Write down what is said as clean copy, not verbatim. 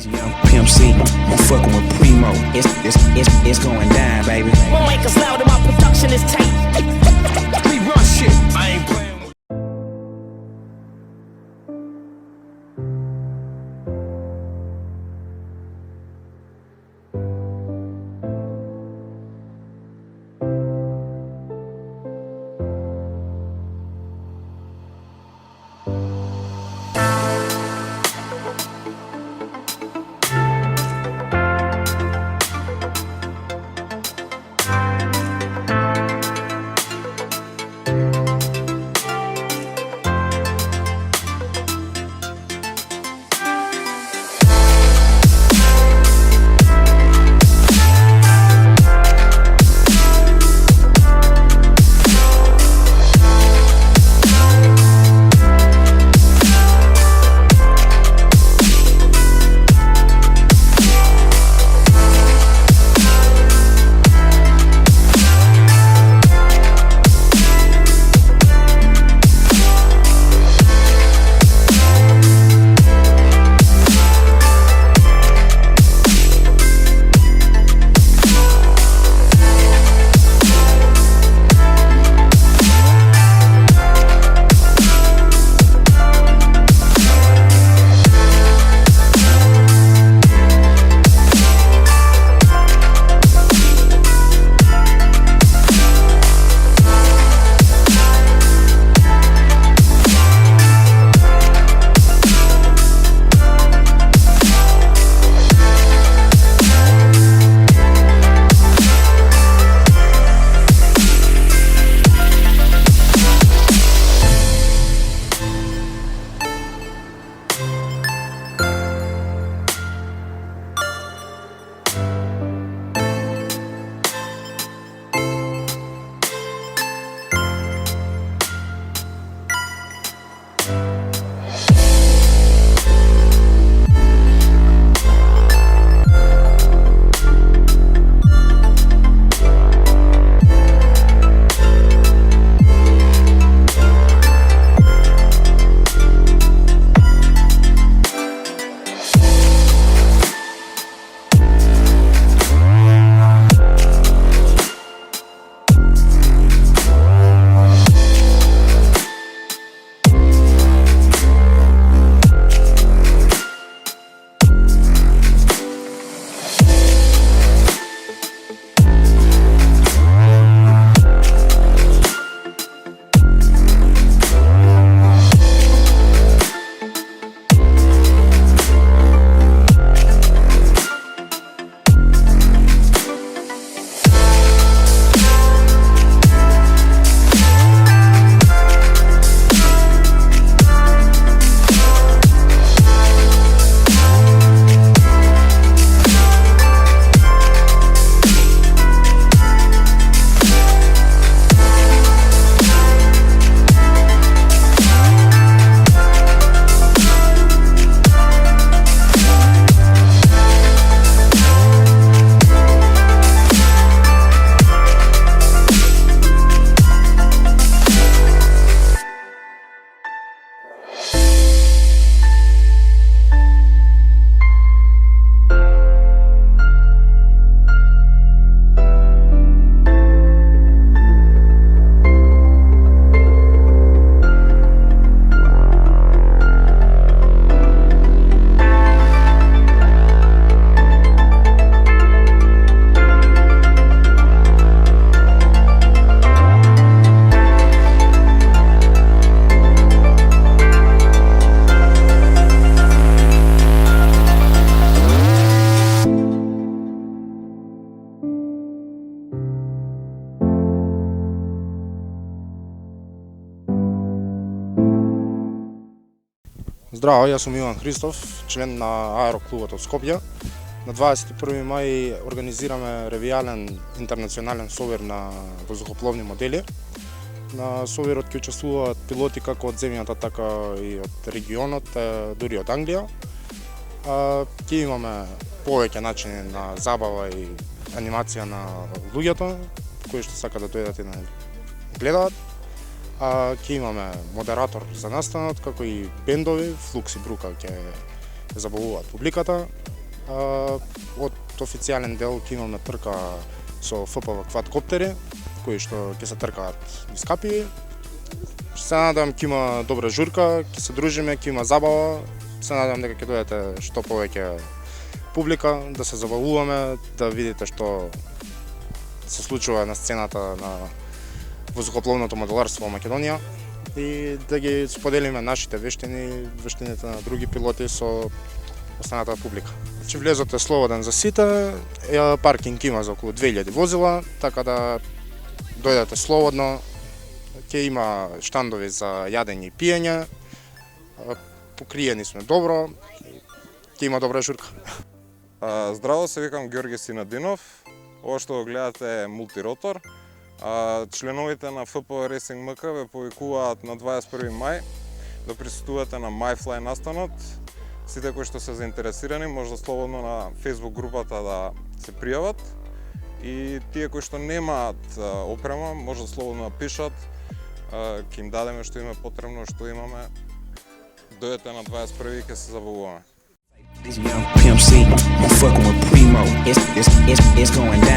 Young Pimp C, I'm fucking with Primo. It's going down, baby. My mic is loud and my production is tight. We run shit. I ain't playing. Здраво, јас сум Иван Христов, член на аероклубот од Скопје. На 21 мај организираме ревијален интернационален совир на воздухопловни модели. На совирот ќе учествуваат пилоти како од земјата, така и од регионот, дури од Англија. Ќе имаме повеќе начини на забава и анимација на луѓето кои што сакаат да дојдат и да гледаат. Ќе имаме модератор за настанот, како и бендови, Флукс и Брука ќе забавуваат публиката. Од официјален дел ќе имаме трка со ФПВ квадкоптери, кои што ќе се тркаат низ капи. Се надам ќе има добра журка, ќе се дружиме, ќе има забава. Се надам дека ќе дојдете што повеќе публика, да се забавуваме, да видите што се случува на сцената на воздухопловното моделарство во Македонија и да ги споделиме нашите вештини, вештините на други пилоти со останата публика. Значи влезот е слободен за сите, паркинг има за околу 2000 возила, така да дојдете слободно. Ќе има штандови за јадење и пиење, покриени сме добро, ќе има добра журка. Здраво, се викам Георги Синадинов. Ова што го гледате е мултиротор. Членовите на ФПВ Racing МК ве повикуваат на 21 мај да присуствувате на MyFly настанот. Сите кои што се заинтересирани може да слободно на Facebook групата да се пријават. И тие кои што немаат опрема може да слободно напишат. Ќе им дадеме што им е потребно, што имаме. Дојдете на 21 и ќе се забавуваме. This young Pimp C, I'm fucking with Primo. It's going down.